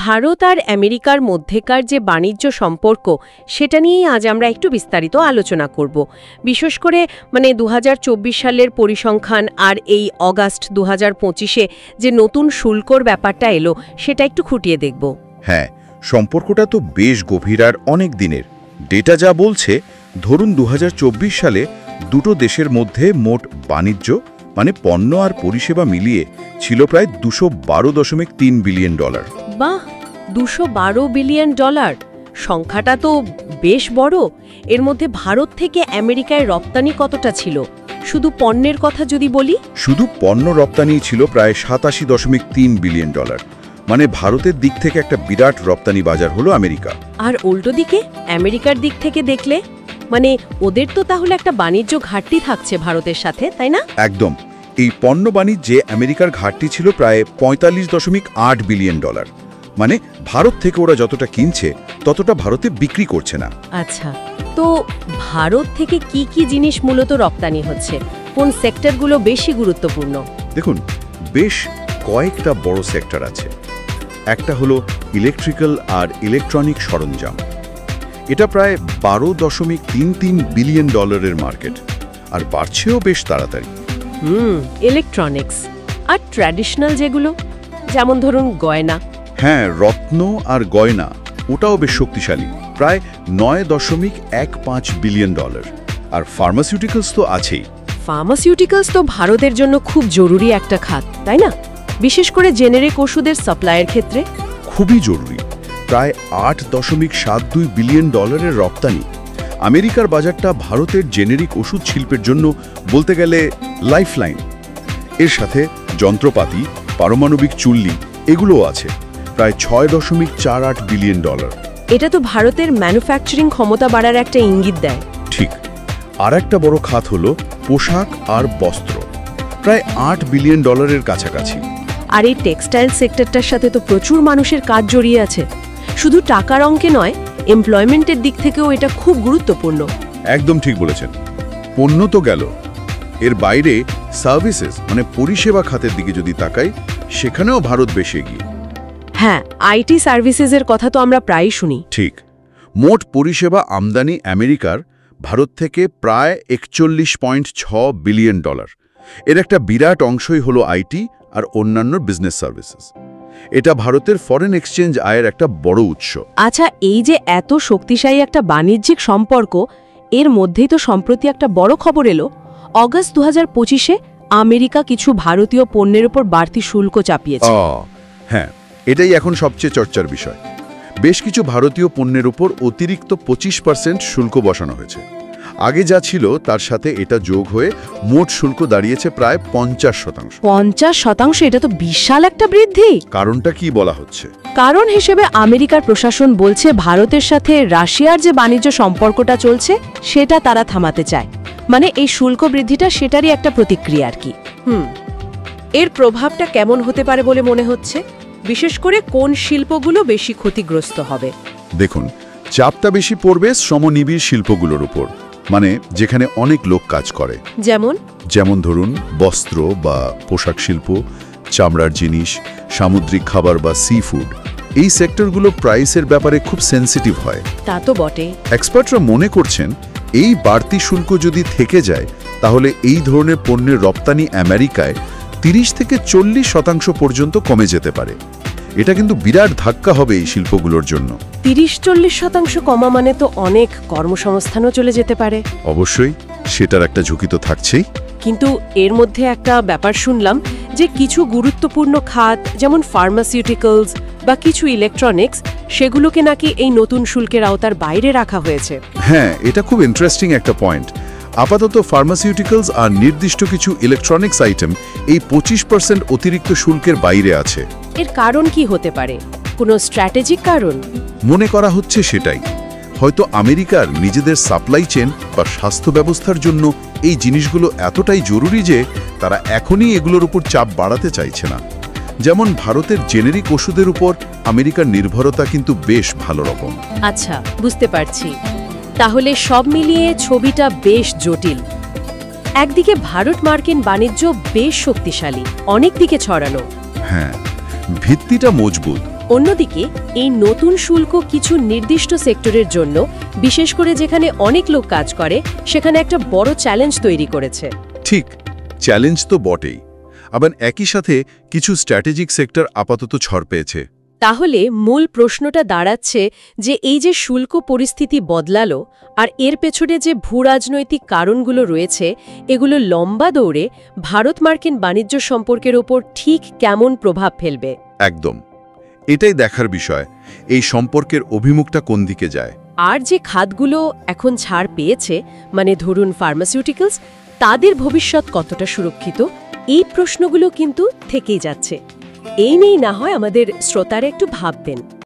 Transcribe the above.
ভারত আর আমেরিকার মধ্যেকার যে বাণিজ্য সম্পর্ক সেটা নিয়েই আজ আমরা একটু বিস্তারিত আলোচনা করব। বিশেষ করে 2024 সালের পরিসংখ্যান আর এই অগাস্ট 2025-এ যে নতুন শুল্কর ব্যাপারটা এলো সেটা একটু খুঁটিয়ে দেখব। হ্যাঁ, সম্পর্কটা তো বেশ গভীর আর অনেক দিনের। ডেটা যা বলছে, ধরুন 2024 সালে দুটো দেশের মধ্যে মোট বাণিজ্য পণ্য আর পরিষেবা মিলিয়ে ছিল প্রায় $212.3 বিলিয়ন। বাহ, $212 বিলিয়ন! সংখ্যাটা তো বেশ বড়। এর মধ্যে ভারত থেকে আমেরিকায় রপ্তানি কতটা ছিল? শুধু পণ্যের কথা যদি বলি, শুধু পণ্য রপ্তানি ছিল প্রায় $87.3 বিলিয়ন। ভারতের দিক থেকে একটা বিরাট রপ্তানি বাজার হলো আমেরিকা। আর উল্টো দিকে আমেরিকার দিক থেকে দেখলে ওদের তো তাহলে একটা বাণিজ্য ঘাটতি থাকছে ভারতের সাথে, তাই না? একদম। এই পণ্য বাণিজ্যে আমেরিকার ঘাটতি ছিল প্রায় $45.8 বিলিয়ন। ভারত থেকে ওরা যতটা কিনছে ততটা ভারতে বিক্রি করছে না। আচ্ছা, তো ভারত থেকে কি কি জিনিস মূলত রপ্তানি হচ্ছে? কোন সেক্টরগুলো বেশি গুরুত্বপূর্ণ? দেখুন, বেশ কয়েকটা বড় সেক্টর আছে। একটা হলো ইলেকট্রিক্যাল আর ইলেকট্রনিক সরঞ্জাম। এটা প্রায় $12.33 বিলিয়ন মার্কেট, আর বাড়ছেও বেশ তাড়াতাড়ি। ইলেকট্রনিক্স আর ট্র্যাডিশনাল যেগুলো, যেমন ধরুন গয়না। হ্যাঁ, রত্ন আর গয়না, ওটাও বেশ শক্তিশালী, প্রায় $9.15 বিলিয়ন। আর ফার্মাসিউটিক্যালস তো আছেই। ফার্মাসিউটিক্যালস তো ভারতের জন্য খুব জরুরি একটা খাত, তাই না? বিশেষ করে জেনেরিক ওষুধের সাপ্লাইয়ের ক্ষেত্রে খুবই জরুরি। প্রায় $8.72 বিলিয়ন রপ্তানি। আমেরিকার বাজারটা ভারতের জেনেরিক ওষুধ শিল্পের জন্য বলতে গেলে লাইফলাইন। এর সাথে যন্ত্রপাতি, পারমাণবিক চুল্লি, এগুলোও আছে, প্রায় $6.48 বিলিয়ন। এটা তো ভারতের ম্যানুফ্যাকচারিং ক্ষমতা বাড়ার একটা ইঙ্গিত দেয়। ঠিক। আর একটা বড় খাত হলো পোশাক আর বস্ত্র, প্রায় $8 বিলিয়ন কাছাকাছি। আর এই টেক্সটাইল সেক্টরটার সাথে তো প্রচুর মানুষের কাজ জড়িয়ে আছে। শুধু টাকার অঙ্কে নয়, এমপ্লয়মেন্টের দিক থেকেও এটা খুব গুরুত্বপূর্ণ। একদম ঠিক বলেছেন। পণ্য তো গেল, এর বাইরে সার্ভিসেস পরিষেবা খাতের দিকে যদি তাকাই, সেখানেও ভারত বেশ এগিয়ে। হ্যাঁ, আইটি সার্ভিসেসের কথা তো আমরা প্রায়ই শুনি। ঠিক। মোট পরিষেবা আমদানি আমেরিকার ভারত থেকে প্রায় $41.6 বিলিয়ন। এর একটা বিরাট অংশই হলো আইটি আর অন্যান্য বিজনেস সার্ভিসেস। এটা ভারতের ফরেন এক্সচেঞ্জ আয়ের একটা বড় উৎস। আচ্ছা, এই যে এত শক্তিশালী একটা বাণিজ্যিক সম্পর্ক, এর মধ্যেই তো সম্প্রতি একটা বড় খবর এলো। অগাস্ট 2025-এ আমেরিকা কিছু ভারতীয় পণ্যের উপর বাড়তি শুল্ক চাপিয়েছে। হ্যাঁ, এটাই এখন সবচেয়ে চর্চার বিষয়। বেশ কিছু ভারতীয় পণ্যের উপর অতিরিক্ত 25% শুল্ক বসানো হয়েছে। আগে যা ছিল তার সাথে এটা যোগ হয়ে মোট শুল্ক দাঁড়িয়েছে প্রায় 50%। 50%? এটা তো বিশাল একটা বৃদ্ধি। কারণটা কি বলা হচ্ছে? কারণ হিসেবে আমেরিকার প্রশাসন বলছে ভারতের সাথে রাশিয়ার যে বাণিজ্য সম্পর্কটা চলছে সেটা তারা থামাতে চায়। এই শুল্ক বৃদ্ধিটা সেটারই একটা প্রতিক্রিয়া আর কি। এর প্রভাবটা কেমন হতে পারে বলে মনে হচ্ছে? বিশেষ করে কোন শিল্পগুলো বেশি ক্ষতিগ্রস্ত হবে? দেখুন, চাপটা বেশি পড়বে শ্রমনিবিড় শিল্পগুলোর উপর, যেখানে অনেক লোক কাজ করে। যেমন ধরুন বস্ত্র বা পোশাক শিল্প, চামড়ার জিনিস, সামুদ্রিক খাবার বা সি ফুড। এই সেক্টরগুলো প্রাইসের ব্যাপারে খুব সেন্সিটিভ হয়। তা তো বটে। এক্সপার্টরা মনে করছেন এই বাড়তি শুল্ক যদি থেকে যায়, তাহলে এই ধরনের পণ্যের রপ্তানি আমেরিকায় 30 থেকে 40% পর্যন্ত কমে যেতে পারে। এটা কিন্তু বিরাট ধাক্কা হবে এই শিল্পগুলোর জন্য। 30-40% কমা তো অনেক কর্মসংস্থানও চলে যেতে পারে। অবশ্যই, সেটার একটা ঝুঁকি তো থাকছেই। কিন্তু এর মধ্যে একটা ব্যাপার শুনলাম যে কিছু গুরুত্বপূর্ণ খাত, যেমন ফার্মাসিউটিক্যালস বা কিছু ইলেকট্রনিক্স, সেগুলোকে নাকি এই নতুন শুল্কের আওতার বাইরে রাখা হয়েছে। হ্যাঁ, এটা খুব ইন্টারেস্টিং একটা পয়েন্ট। আপাতত ফার্মাসিউটিক্যালস আর নির্দিষ্ট কিছু ইলেকট্রনিক্স আইটেম এই 25% অতিরিক্ত শুল্কের বাইরে আছে। এর কারণ কি হতে পারে? কোনো স্ট্র্যাটেজিক কারণ মনে করা হচ্ছে সেটাই। হয়তো আমেরিকার নিজেদের সাপ্লাই চেন বা স্বাস্থ্য ব্যবস্থার জন্য এই জিনিসগুলো এতটাই জরুরি যে তারা এখনই এগুলোর উপর চাপ বাড়াতে চাইছে না। যেমন ভারতের জেনেরিক ওষুধের উপর আমেরিকার নির্ভরতা কিন্তু বেশ ভালো রকম। আচ্ছা, বুঝতে পারছি। তাহলে সব মিলিয়ে ছবিটা বেশ জটিল। একদিকে ভারত মার্কিন বাণিজ্য বেশ শক্তিশালী, অনেক দিকে ছড়ানো। হ্যাঁ, ভিত্তিটা মজবুত। অন্যদিকে এই নতুন শুল্ক কিছু নির্দিষ্ট সেক্টরের জন্য, বিশেষ করে যেখানে অনেক লোক কাজ করে, সেখানে একটা বড় চ্যালেঞ্জ তৈরি করেছে। ঠিক, চ্যালেঞ্জ তো বটেই, আবার একই সাথে কিছু স্ট্র্যাটেজিক সেক্টর আপাতত ছাড় পেয়েছে। তাহলে মূল প্রশ্নটা দাঁড়াচ্ছে যে এই যে শুল্ক পরিস্থিতি বদলালো, আর এর পেছনে যে ভূরাজনৈতিক কারণগুলো রয়েছে, এগুলো লম্বা দৌড়ে ভারত মার্কিন বাণিজ্য সম্পর্কের ওপর ঠিক কেমন প্রভাব ফেলবে। একদম, এটাই দেখার বিষয়, এই সম্পর্কের অভিমুখটা কোন দিকে যায়। আর যে খাতগুলো এখন ছাড় পেয়েছে, মানে ধরুন ফার্মাসিউটিক্যালস, তাদের ভবিষ্যৎ কতটা সুরক্ষিত, এই প্রশ্নগুলো কিন্তু থেকেই যাচ্ছে। এই নিয়েই না হয় আমাদের শ্রোতারা একটু ভাববেন।